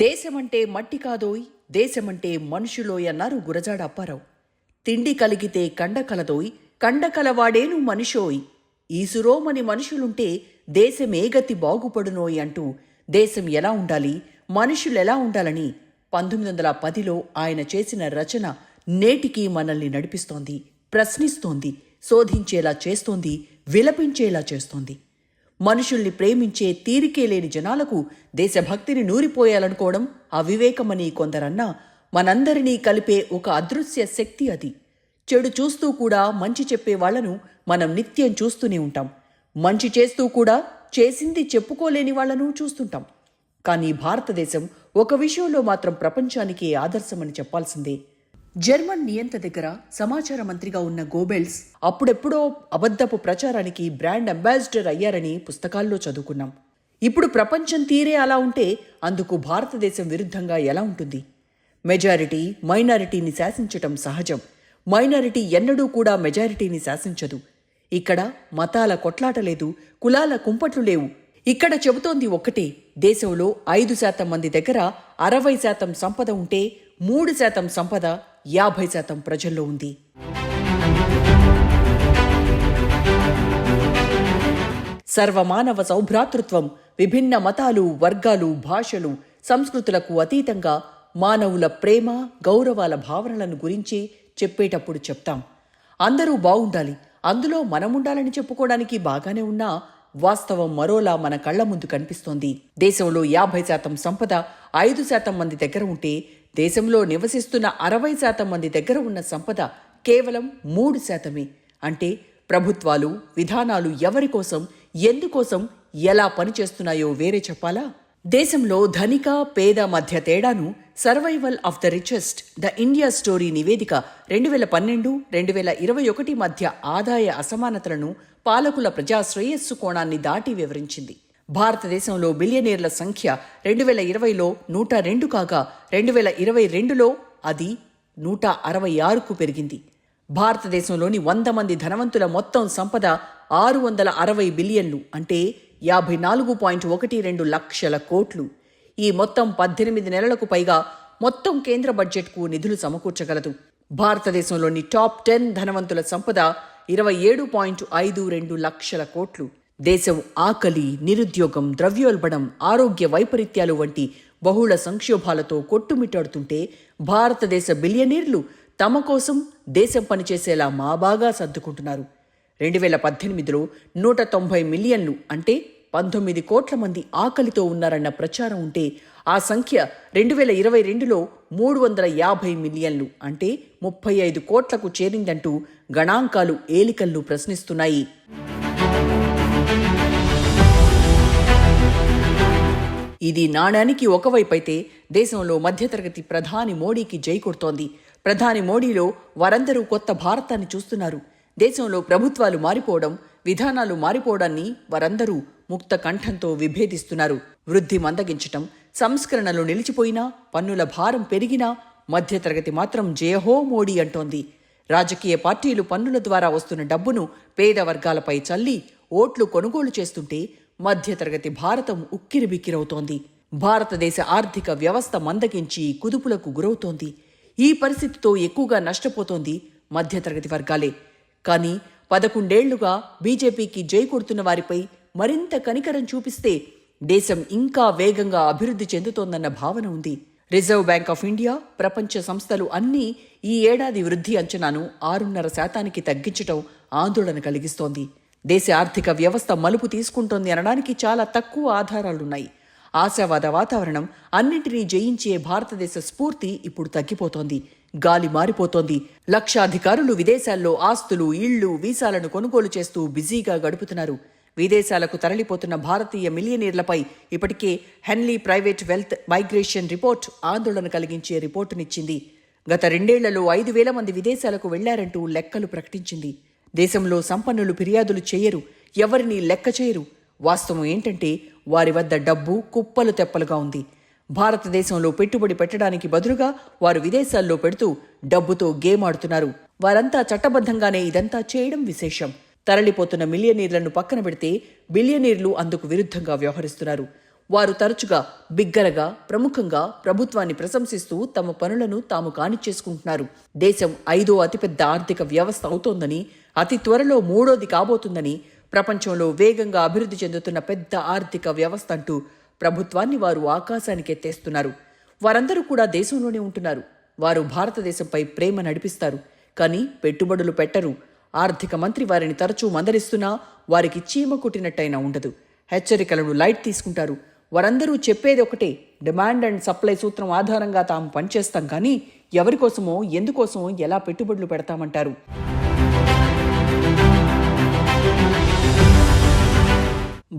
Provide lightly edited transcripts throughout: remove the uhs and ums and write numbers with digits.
దేశమంటే మట్టి కాదోయ్, దేశమంటే మనుషులోయ్ అన్నారు గురజాడ అప్పారావు. తిండి కలిగితే కండ కలదోయ్, కండ కలవాడేను మనిషోయ్, ఈసురోమని మనుషులుంటే దేశమేగతి బాగుపడునోయ్ అంటూ దేశం ఎలా ఉండాలి, మనుషులెలా ఉండాలని 1910లో ఆయన చేసిన రచన నేటికీ మనల్ని నడిపిస్తోంది, ప్రశ్నిస్తోంది, శోధించేలా చేస్తోంది, విలపించేలా చేస్తోంది. మనుషుల్ని ప్రేమించే తీరికే లేని జనాలకు దేశభక్తిని నూరిపోయాలనుకోవడం అవివేకమని కొందరన్నా, మనందరినీ కలిపే ఒక అదృశ్య శక్తి అది. చెడు చూస్తూ కూడా మంచి చెప్పే వాళ్లను మనం నిత్యం చూస్తూనే ఉంటాం. మంచి చేస్తూ కూడా చేసింది చెప్పుకోలేని వాళ్లను చూస్తుంటాం. కానీ భారతదేశం ఒక విషయంలో మాత్రం ప్రపంచానికి ఆదర్శమని చెప్పాల్సిందే. జర్మన్ నియంత దగ్గర సమాచార మంత్రిగా ఉన్న గోబెల్స్ అప్పుడెప్పుడో అబద్ధపు ప్రచారానికి బ్రాండ్ అంబాసిడర్ అయ్యారని పుస్తకాల్లో చదువుకున్నాం. ఇప్పుడు ప్రపంచం తీరే అలా ఉంటే అందుకు భారతదేశం విరుద్ధంగా ఎలా ఉంటుంది? మెజారిటీ మైనారిటీని శాసించటం సహజం. మైనారిటీ ఎన్నడూ కూడా మెజారిటీని శాసించదు. ఇక్కడ మతాల కొట్లాట లేదు, కులాల కుంపట్లు లేవు. ఇక్కడ చెబుతోంది ఒక్కటే, దేశంలో 5% మంది దగ్గర 60% సంపద ఉంటే 3% సంపద 50% ప్రజల్లో ఉంది. సర్వమానవ సౌభ్రాతృత్వం, విభిన్న మతాలు, వర్గాలు, భాషలు, సంస్కృతులకు అతీతంగా మానవుల ప్రేమ, గౌరవాల భావనలను గురించి చెప్పేటప్పుడు చెప్తాం. అందరూ బాగుండాలి, అందులో మనముండాలని చెప్పుకోవడానికి బాగానే ఉన్నా వాస్తవం మరోలా మన కళ్ల ముందు కనిపిస్తోంది. దేశంలో 50% సంపద 5% మంది దగ్గర ఉంటే దేశంలో నివసిస్తున్న 60% మంది దగ్గర ఉన్న సంపద కేవలం 3%. అంటే ప్రభుత్వాలు, విధానాలు ఎవరి కోసం, ఎందుకోసం, ఎలా పనిచేస్తున్నాయో వేరే చెప్పాలా? దేశంలో ధనిక, పేద మధ్య తేడాను survival of the richest, the India story నివేదిక 2012-2021 మధ్య ఆదాయ అసమానతలను, పాలకుల ప్రజాశ్రేయస్సు కోణాన్ని దాటి వివరించింది. భారతదేశంలో బిలియనీర్ల సంఖ్య 2020లో 102 కాగా 2022లో అది 166కు పెరిగింది. భారతదేశంలోని 100 మంది ధనవంతుల మొత్తం సంపద 660 బిలియన్లు, అంటే 54.12 లక్షల కోట్లు. ఈ మొత్తం 18 నెలలకు పైగా మొత్తం కేంద్ర బడ్జెట్కు నిధులు సమకూర్చగలదు. భారతదేశంలోని టాప్ 10 ధనవంతుల సంపద 27.52 లక్షల కోట్లు. దేశం ఆకలి, నిరుద్యోగం, ద్రవ్యోల్బణం, ఆరోగ్య వైపరీత్యాలు వంటి బహుళ సంక్షోభాలతో కొట్టుమిట్టాడుతుంటే భారతదేశ బిలియనీర్లు తమ కోసం దేశం పనిచేసేలా బాగా సర్దుకుంటున్నారు. 2018లో 190 మిలియన్లు, అంటే 19 కోట్ల మంది ఆకలితో ఉన్నారన్న ప్రచారం ఉంటే ఆ సంఖ్య 2022లో 350 మిలియన్లు, అంటే 35 కోట్లకు చేరిందంటూ గణాంకాలు ఏలికల్లు ప్రశ్నిస్తున్నాయి. ఇది నాణానికి ఒకవైపైతే దేశంలో మధ్యతరగతి ప్రధాని మోడీకి జై కొడుతోంది. ప్రధాని మోడీలో వారందరూ కొత్త భారతాన్ని చూస్తున్నారు. దేశంలో ప్రభుత్వాలు మారిపోవడం, విధానాలు మారిపోవడాన్ని వారందరూ ముక్త కంఠంతో విభేదిస్తున్నారు. వృద్ధి మందగించటం, సంస్కరణలు నిలిచిపోయినా, పన్నుల భారం పెరిగినా మధ్యతరగతి మాత్రం జయహో మోడీ అంటోంది. రాజకీయ పార్టీలు పన్నుల ద్వారా వస్తున్న డబ్బును పేద వర్గాలపై చల్లి ఓట్లు కొనుగోలు చేస్తుంటే మధ్యతరగతి భారతం ఉక్కిరిబిక్కిరవుతోంది. భారతదేశ ఆర్థిక వ్యవస్థ మందగించి కుదుపులకు గురవుతోంది. ఈ పరిస్థితితో ఎక్కువగా నష్టపోతోంది మధ్యతరగతి వర్గాలే. కానీ 11 ఏళ్లుగా బీజేపీకి జై కొడుతున్న వారిపై మరింత కనికరం చూపిస్తే దేశం ఇంకా వేగంగా అభివృద్ధి చెందుతోందన్న భావన ఉంది. రిజర్వ్ బ్యాంక్ ఆఫ్ ఇండియా, ప్రపంచ సంస్థలు అన్నీ ఈ ఏడాది వృద్ధి అంచనాను 6.5% తగ్గించటం ఆందోళన కలిగిస్తోంది. దేశ ఆర్థిక వ్యవస్థ మలుపు తీసుకుంటోంది అనడానికి చాలా తక్కువ ఆధారాలున్నాయి. ఆశావాద వాతావరణం, అన్నింటినీ జయించే భారతదేశ స్ఫూర్తి ఇప్పుడు తగ్గిపోతోంది. గాలి మారిపోతోంది. లక్షాధికారులు విదేశాల్లో ఆస్తులు, ఇళ్లు, వీసాలను కొనుగోలు చేస్తూ బిజీగా గడుపుతున్నారు. విదేశాలకు తరలిపోతున్న భారతీయ మిలియనీర్లపై ఇప్పటికే హెన్లీ ప్రైవేట్ వెల్త్ మైగ్రేషన్ రిపోర్ట్ ఆందోళన కలిగించే రిపోర్టునిచ్చింది. గత 2 ఏళ్లలో 5,000 మంది విదేశాలకు వెళ్లారంటూ లెక్కలు ప్రకటించింది. దేశంలో సంపన్నులు ఫిర్యాదులు చేయరు, ఎవరినీ లెక్క చేయరు. వాస్తవం ఏంటంటే వారి వద్ద డబ్బు కుప్పలు తెప్పలుగా ఉంది. భారతదేశంలో పెట్టుబడి పెట్టడానికి బదులుగా వారు విదేశాల్లో పెడుతూ డబ్బుతో గేమ్ ఆడుతున్నారు. వారంతా చట్టబద్ధంగానే ఇదంతా చేయడం విశేషం. తరలిపోతున్న మిలియనీర్లను పక్కన పెడితే బిలియనీర్లు అందుకు విరుద్ధంగా వ్యవహరిస్తున్నారు. వారు తరచుగా బిగ్గరగా ప్రముఖంగా ప్రభుత్వాన్ని ప్రశంసిస్తూ తమ పనులను తాము కానిచ్చేసుకుంటున్నారు. దేశం 5వ అతిపెద్ద ఆర్థిక వ్యవస్థ అవుతోందని, అతి త్వరలో 3వది కాబోతుందని, ప్రపంచంలో వేగంగా అభివృద్ధి చెందుతున్న పెద్ద ఆర్థిక వ్యవస్థ అంటూ ప్రభుత్వాన్ని వారు ఆకాశానికి ఎత్తేస్తున్నారు. వారందరూ కూడా దేశంలోనే ఉంటున్నారు. వారు భారతదేశంపై ప్రేమ నడిపిస్తారు, కానీ పెట్టుబడులు పెట్టరు. ఆర్థిక మంత్రి వారిని తరచూ మందలిస్తున్నా వారికి చీమ కుట్టినట్టయినా ఉండదు. హెచ్చరికలను లైట్ తీసుకుంటారు. వారందరూ చెప్పేది ఒకటే, డిమాండ్ అండ్ సప్లై సూత్రం ఆధారంగా తాము పనిచేస్తాం, కానీ ఎవరికోసమో ఎందుకోసమో ఎలా పెట్టుబడులు పెడతామంటారు.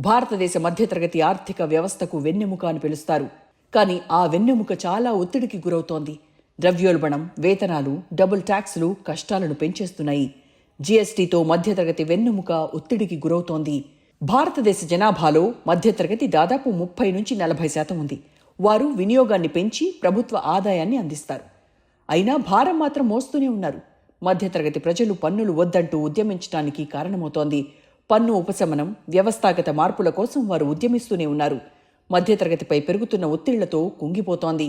భారతదేశ మధ్యతరగతి ఆర్థిక వ్యవస్థకు వెన్నెముక అని పిలుస్తారు. కానీ ఆ వెన్నెముక చాలా ఒత్తిడికి గురవుతోంది. ద్రవ్యోల్బణం, వేతనాలు, డబుల్ ట్యాక్సులు కష్టాలను పెంచేస్తున్నాయి. జీఎస్టీతో మధ్యతరగతి వెన్నెముక ఒత్తిడికి గురవుతోంది. భారతదేశ జనాభాలో మధ్యతరగతి దాదాపు 30-40% ఉంది. వారు వినియోగాన్ని పెంచి ప్రభుత్వ ఆదాయాన్ని అందిస్తారు. అయినా భారం మాత్రం మోస్తూనే ఉన్నారు. మధ్యతరగతి ప్రజలు పన్నులు వద్దంటూ ఉద్యమించడానికి కారణమవుతోంది. పన్ను ఉపశమనం, వ్యవస్థాగత మార్పుల కోసం వారు ఉద్యమిస్తూనే ఉన్నారు. మధ్యతరగతిపై పెరుగుతున్న ఒత్తిళ్లతో కుంగిపోతోంది.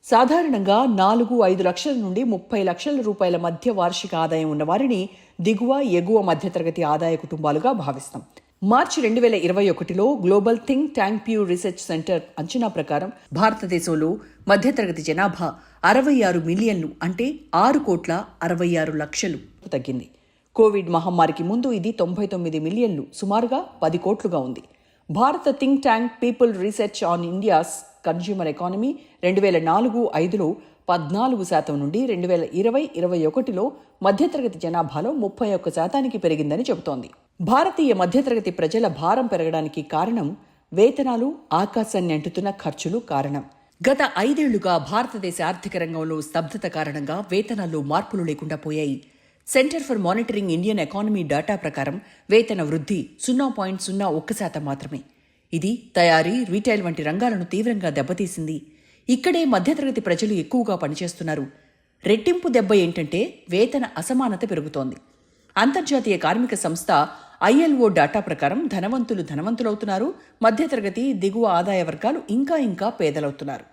సాధారణంగా 4-5 లక్షల నుండి 30 లక్షల రూపాయల మధ్య వార్షిక ఆదాయం ఉన్న వారిని దిగువ, ఎగువ మధ్యతరగతి ఆదాయ కుటుంబాలుగా భావిస్తాం. మార్చి 2021లో global think tank Pew research center అంచనా ప్రకారం భారతదేశంలో మధ్యతరగతి జనాభా 66 మిలియన్లు, అంటే 6,66,00,000 తగ్గింది. కోవిడ్ మహమ్మారికి ముందు ఇది 99 మిలియన్లు, సుమారుగా 10 కోట్లుగా ఉంది. భారత think tank people research on India's consumer economy 2004-05లో 14% నుండి 2020-21లో మధ్యతరగతి జనాభాలో 31% పెరిగిందని చెబుతోంది. భారతీయ మధ్యతరగతి ప్రజల భారం పెరగడానికి కారణం వేతనాలు, ఆకాశాన్ని అంటుతున్న ఖర్చులు కారణం. గత 5 ఏళ్లుగా భారతదేశ ఆర్థిక రంగంలో స్తబ్దత కారణంగా వేతనాల్లో మార్పులు లేకుండా పోయాయి. Centre for monitoring Indian economy data ప్రకారం వేతన వృద్ధి 0.01% మాత్రమే. ఇది తయారీ, రీటైల్ వంటి రంగాలను తీవ్రంగా దెబ్బతీసింది. ఇక్కడే మధ్యతరగతి ప్రజలు ఎక్కువగా పనిచేస్తున్నారు. రెట్టింపు దెబ్బ ఏంటంటే వేతన అసమానత పెరుగుతోంది. అంతర్జాతీయ కార్మిక సంస్థ ILO డేటా ప్రకారం ధనవంతులు ధనవంతులవుతున్నారు, మధ్యతరగతి, దిగువ ఆదాయ వర్గాలు ఇంకా పేదలవుతున్నారు.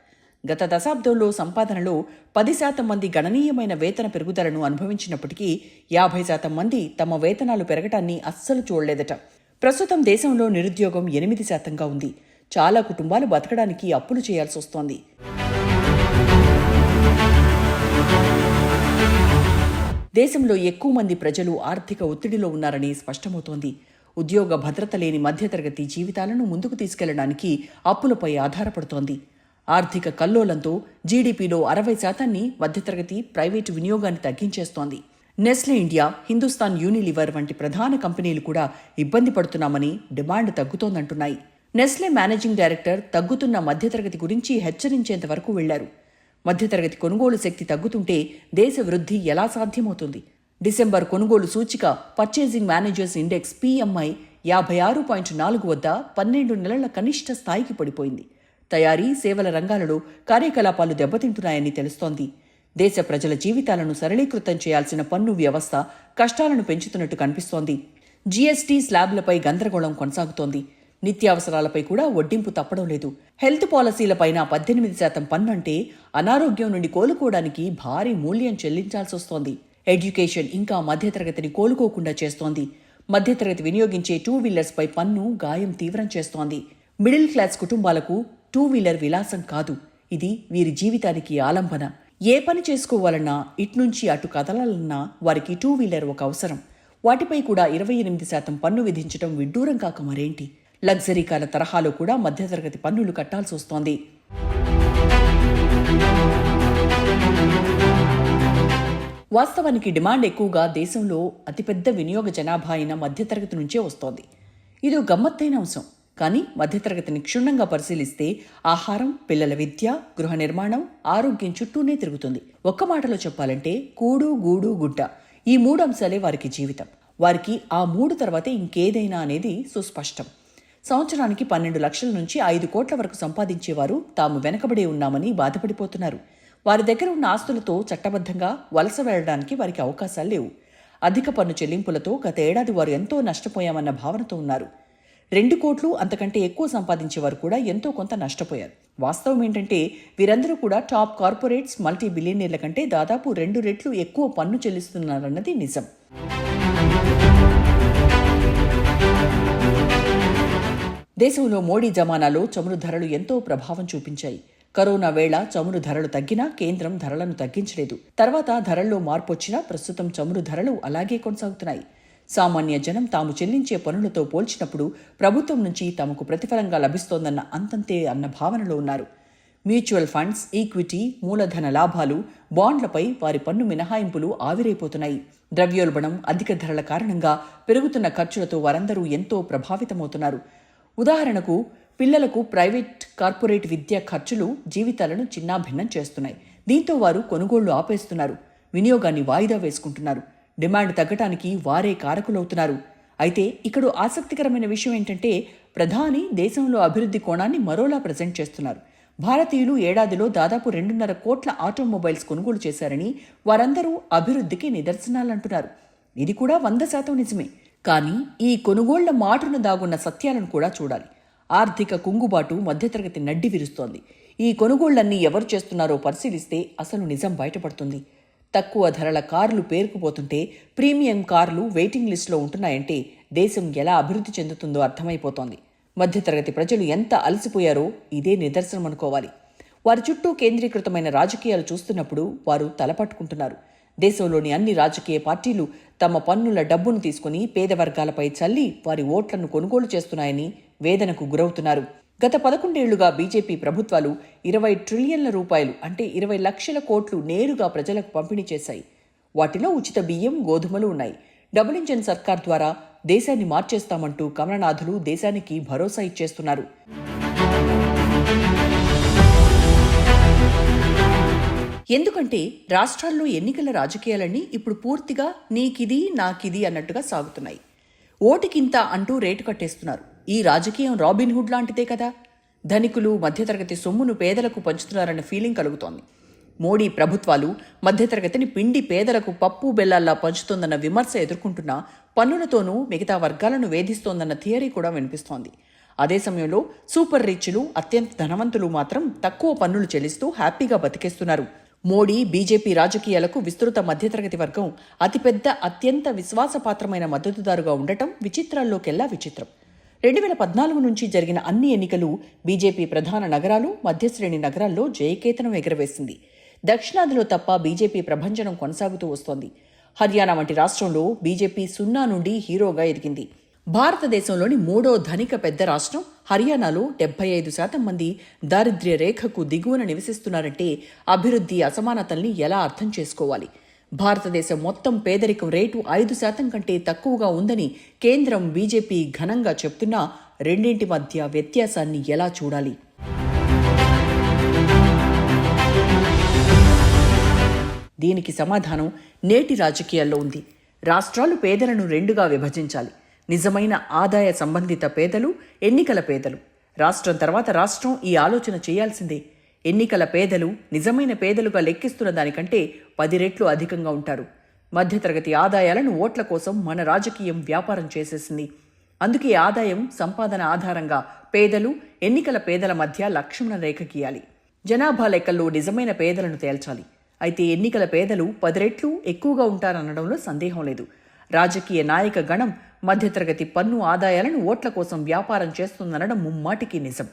గత దశాబ్దంలో సంపాదనలో 10% మంది గణనీయమైన వేతన పెరుగుదలను అనుభవించినప్పటికీ 50% మంది తమ వేతనాలు పెరగటాన్ని అస్సలు చూడలేదట. ప్రస్తుతం దేశంలో నిరుద్యోగం 8%గా ఉంది. చాలా కుటుంబాలు బతకడానికి అప్పులు చేయాల్సి వస్తోంది. దేశంలో ఎక్కువ మంది ప్రజలు ఆర్థిక ఒత్తిడిలో ఉన్నారని స్పష్టమవుతోంది. ఉద్యోగ భద్రత లేని మధ్యతరగతి జీవితాలను ముందుకు తీసుకెళ్లడానికి అప్పులపై ఆధారపడుతోంది. ఆర్థిక కల్లోలంతో జీడీపీలో 60% మధ్యతరగతి, ప్రైవేటు వినియోగాన్ని తగ్గించేస్తోంది. నెస్లే ఇండియా, హిందుస్థాన్ యూనిలివర్ వంటి ప్రధాన కంపెనీలు కూడా ఇబ్బంది పడుతున్నామని, డిమాండ్ తగ్గుతోందంటున్నాయి. నెస్లే మేనేజింగ్ డైరెక్టర్ తగ్గుతున్న మధ్యతరగతి గురించి హెచ్చరించేంత వరకు వెళ్లారు. మధ్యతరగతి కొనుగోలు శక్తి తగ్గుతుంటే దేశ వృద్ధి ఎలా సాధ్యమవుతుంది? డిసెంబర్ కొనుగోలు సూచిక పర్చేసింగ్ మేనేజర్స్ ఇండెక్స్ PMI 56.4 వద్ద 12 నెలల కనిష్ట స్థాయికి పడిపోయింది. తయారీ, సేవల రంగాలలో కార్యకలాపాలు దెబ్బతింటున్నాయని తెలుస్తోంది. దేశ ప్రజల జీవితాలను సరళీకృతం చేయాల్సిన పన్ను వ్యవస్థ కష్టాలను పెంచుతున్నట్టు కనిపిస్తోంది. జీఎస్టీ స్లాబ్లపై గందరగోళం కొనసాగుతోంది. నిత్యావసరాలపై కూడా వడ్డింపు తప్పడం లేదు. హెల్త్ పాలసీలపైన 18% పన్ను అంటే అనారోగ్యం నుండి కోలుకోవడానికి భారీ మూల్యం చెల్లించాల్సి వస్తోంది. ఎడ్యుకేషన్ ఇంకా మధ్యతరగతిని కోలుకోకుండా చేస్తోంది. మధ్యతరగతి వినియోగించే 2 వీలర్స్పై పన్ను గాయం తీవ్రం చేస్తోంది. మిడిల్ క్లాస్ కుటుంబాలకు 2 వీలర్ విలాసం కాదు, ఇది వీరి జీవితానికి ఆలంబన. ఏ పని చేసుకోవాలన్నా, ఇట్నుంచి అటు కదలాలన్నా వారికి 2 వీలర్ ఒక అవసరం. వాటిపై కూడా 28% పన్ను విధించడం విడ్డూరం కాక మరేంటి? లగ్జరీ కార్ల తరహాలో కూడా మధ్యతరగతి పన్నులు కట్టాల్సి వస్తోంది. వాస్తవానికి డిమాండ్ ఎక్కువగా దేశంలో అతిపెద్ద వినియోగ జనాభా అయిన మధ్యతరగతి నుంచే వస్తోంది. ఇదో గమ్మత్తైన అంశం. కానీ మధ్యతరగతిని క్షుణ్ణంగా పరిశీలిస్తే ఆహారం, పిల్లల విద్య, గృహ నిర్మాణం, ఆరోగ్యం చుట్టూనే తిరుగుతుంది. ఒక్క మాటలో చెప్పాలంటే కూడు, గూడు, గుడ్డ, ఈ 3 అంశాలే వారికి జీవితం. వారికి ఆ 3 తర్వాతే ఇంకేదైనా అనేది సుస్పష్టం. సంవత్సరానికి 12 లక్షల నుంచి 5 కోట్ల వరకు సంపాదించేవారు తాము వెనకబడే ఉన్నామని బాధపడిపోతున్నారు. వారి దగ్గర ఉన్న ఆస్తులతో చట్టబద్ధంగా వలస వెళ్లడానికి వారికి అవకాశాలు లేవు. అధిక పన్ను చెల్లింపులతో గత ఏడాది వారు ఎంతో నష్టపోయామన్న భావనతో ఉన్నారు. 2 కోట్లు అంతకంటే ఎక్కువ సంపాదించేవారు కూడా ఎంతో కొంత నష్టపోయారు. వాస్తవం ఏంటంటే వీరందరూ కూడా టాప్ కార్పొరేట్స్, మల్టీ బిలియనీర్ల కంటే దాదాపు 2 రెట్లు ఎక్కువ పన్ను చెల్లిస్తున్నారన్నది నిజం. దేశంలో మోడీ జమానాలో చమురు ధరలు ఎంతో ప్రభావం చూపించాయి. కరోనా వేళ చమురు ధరలు తగ్గినా కేంద్రం ధరలను తగ్గించలేదు. తర్వాత ధరల్లో మార్పు వచ్చినా ప్రస్తుతం చమురు ధరలు అలాగే కొనసాగుతున్నాయి. సామాన్య జనం తాము చెల్లించే పన్నులతో పోల్చినప్పుడు ప్రభుత్వం నుంచి తమకు ప్రతిఫలంగా లభిస్తోందన్న అంతంతే అన్న భావనలో ఉన్నారు. మ్యూచువల్ ఫండ్స్, ఈక్విటీ, మూలధన లాభాలు, బాండ్లపై వారి పన్ను మినహాయింపులు ఆవిరైపోతున్నాయి. ద్రవ్యోల్బణం, అధిక ధరల కారణంగా పెరుగుతున్న ఖర్చులతో వారందరూ ఎంతో ప్రభావితమవుతున్నారు. ఉదాహరణకు పిల్లలకు ప్రైవేట్, కార్పొరేట్ విద్య ఖర్చులు జీవితాలను చిన్నాభిన్నం చేస్తున్నాయి. దీంతో వారు కొనుగోళ్లు ఆపేస్తున్నారు, వినియోగాన్ని వాయిదా వేసుకుంటున్నారు. డిమాండ్ తగ్గటానికి వారే కారకులవుతున్నారు. అయితే ఇక్కడ ఆసక్తికరమైన విషయం ఏంటంటే ప్రధాని దేశంలో అభివృద్ధి కోణాన్ని మరోలా ప్రజెంట్ చేస్తున్నారు. భారతీయులు ఏడాదిలో దాదాపు 2.5 కోట్ల ఆటోమొబైల్స్ కొనుగోలు చేశారని, వారందరూ అభివృద్ధికి నిదర్శనాలంటున్నారు. ఇది కూడా 100% నిజమే. కానీ ఈ కొనుగోళ్ల మాటును దాగున్న సత్యాలను కూడా చూడాలి. ఆర్థిక కుంగుబాటు మధ్యతరగతి నడ్డి విరుస్తోంది. ఈ కొనుగోళ్లన్నీ ఎవరు చేస్తున్నారో పరిశీలిస్తే అసలు నిజం బయటపడుతుంది. తక్కువ ధరల కార్లు పేరుకుపోతుంటే, ప్రీమియం కార్లు వెయిటింగ్ లిస్టులో ఉంటున్నాయంటే దేశం ఎలా అభివృద్ధి చెందుతుందో అర్థమైపోతోంది. మధ్యతరగతి ప్రజలు ఎంత అలసిపోయారో ఇదే నిదర్శనం అనుకోవాలి. వారి చుట్టూ కేంద్రీకృతమైన రాజకీయాలు చూస్తున్నప్పుడు వారు తలపట్టుకుంటున్నారు. దేశంలోని అన్ని రాజకీయ పార్టీలు తమ పన్నుల డబ్బును తీసుకుని పేద వర్గాలపై చల్లి వారి ఓట్లను కొనుగోలు చేస్తున్నాయని వేదనకు గురవుతున్నారు. గత 11 ఏళ్లుగా బీజేపీ ప్రభుత్వాలు 20 ట్రిలియన్ల రూపాయలు అంటే 20 లక్షల కోట్లు నేరుగా ప్రజలకు పంపిణీ చేశాయి. వాటిలో ఉచిత బియ్యం, గోధుమలు ఉన్నాయి. డబుల్ ఇంజన్ సర్కార్ ద్వారా దేశాన్ని మార్చేస్తామంటూ కమలనాథులు దేశానికి భరోసా ఇచ్చేస్తున్నారు. ఎందుకంటే రాష్ట్రాల్లో ఎన్నికల రాజకీయాలన్నీ ఇప్పుడు పూర్తిగా నీకిది నాకిది అన్నట్టుగా సాగుతున్నాయి. ఓటుకింత అంటూ రేటు కట్టేస్తున్నారు. ఈ రాజకీయం రాబిన్హుడ్ లాంటిదే కదా. ధనికులు మధ్యతరగతి సొమ్మును పేదలకు పంచుతున్నారన్న ఫీలింగ్ కలుగుతోంది. మోడీ ప్రభుత్వాలు మధ్యతరగతిని పిండి పేదలకు పప్పు బెల్లాల్లా పంచుతోందన్న విమర్శ ఎదుర్కొంటున్నా పన్నులతోనూ మిగతా వర్గాలను వేధిస్తోందన్న థియరీ కూడా వినిపిస్తోంది. అదే సమయంలో సూపర్ రిచ్లు, అత్యంత ధనవంతులు మాత్రం తక్కువ పన్నులు చెల్లిస్తూ హ్యాపీగా బతికేస్తున్నారు. మోడీ, బీజేపీ రాజకీయాలకు విస్తృత మధ్యతరగతి వర్గం అతిపెద్ద, అత్యంత విశ్వాసపాత్రమైన మద్దతుదారుగా ఉండటం విచిత్రాల్లోకెల్లా విచిత్రం. 2014 నుంచి జరిగిన అన్ని ఎన్నికలు బీజేపీ ప్రధాన నగరాలు, మధ్యశ్రేణి నగరాల్లో జయకేతనం ఎగరవేసింది. దక్షిణాదిలో తప్ప బీజేపీ ప్రభంజనం కొనసాగుతూ వస్తోంది. హర్యానా వంటి రాష్ట్రంలో బీజేపీ 0 నుండి హీరోగా ఎదిగింది. భారతదేశంలోని 3వ ధనిక పెద్ద రాష్ట్రం హర్యానాలో 75% మంది దారిద్ర్య రేఖకు దిగువన నివసిస్తున్నారంటే అభివృద్ధి అసమానతల్ని ఎలా అర్థం చేసుకోవాలి? భారతదేశం మొత్తం పేదరికం రేటు 5% కంటే తక్కువగా ఉందని కేంద్రం, బీజేపీ ఘనంగా చెప్తున్నా రెండింటి మధ్య వ్యత్యాసాన్ని ఎలా చూడాలి? దీనికి సమాధానం నేటి రాజకీయాల్లో ఉంది. రాష్ట్రాలు పేదలను 2గా విభజించాలి. నిజమైన ఆదాయ సంబంధిత పేదలు, ఎన్నికల పేదలు. రాష్ట్రం తర్వాత రాష్ట్రం ఈ ఆలోచన చేయాల్సిందే. ఎన్నికల పేదలు నిజమైన పేదలుగా లెక్కిస్తున్న దానికంటే 10 రెట్లు అధికంగా ఉంటారు. మధ్యతరగతి ఆదాయాలను ఓట్ల కోసం మన రాజకీయం వ్యాపారం చేసేసింది. అందుకే ఆదాయం, సంపాదన ఆధారంగా పేదలు, ఎన్నికల పేదల మధ్య లక్ష్మణ రేఖ గీయాలి. జనాభా లెక్కల్లో నిజమైన పేదలను తేల్చాలి. అయితే ఎన్నికల పేదలు 10 రెట్లు ఎక్కువగా ఉంటారనడంలో సందేహం లేదు. రాజకీయ నాయక గణం మధ్యతరగతి పన్ను ఆదాయాలను ఓట్ల కోసం వ్యాపారం చేస్తుందనడం ముమ్మాటికి నిజం.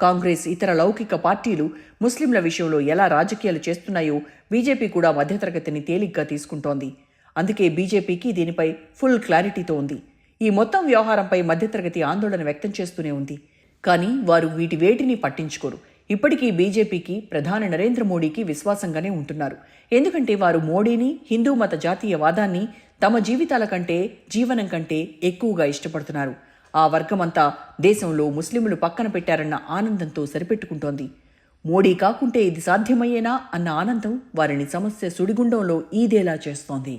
కాంగ్రెస్, ఇతర లౌకిక పార్టీలు ముస్లింల విషయంలో ఎలా రాజకీయాలు చేస్తున్నాయో బీజేపీ కూడా మధ్యతరగతిని తేలిగ్గా తీసుకుంటోంది. అందుకే బీజేపీకి దీనిపై ఫుల్ క్లారిటీతో ఉంది. ఈ మొత్తం వ్యవహారంపై మధ్యతరగతి ఆందోళన వ్యక్తం చేస్తూనే ఉంది. కానీ వారు వేటిని పట్టించుకోరు. ఇప్పటికీ బీజేపీకి, ప్రధాని నరేంద్ర మోడీకి విశ్వాసంగానే ఉంటున్నారు. ఎందుకంటే వారు మోడీని, హిందూ మత జాతీయవాదాన్ని తమ జీవితాల కంటే, జీవనం కంటే ఎక్కువగా ఇష్టపడుతున్నారు. ఆ వర్గమంతా దేశంలో ముస్లింలు పక్కన పెట్టారన్న ఆనందంతో సరిపెట్టుకుంటోంది. మోడీ కాకుంటే ఇది సాధ్యమయ్యేనా అన్న ఆనందం వారిని సమస్య సుడిగుండంలో ఈదేలా చేస్తోంది.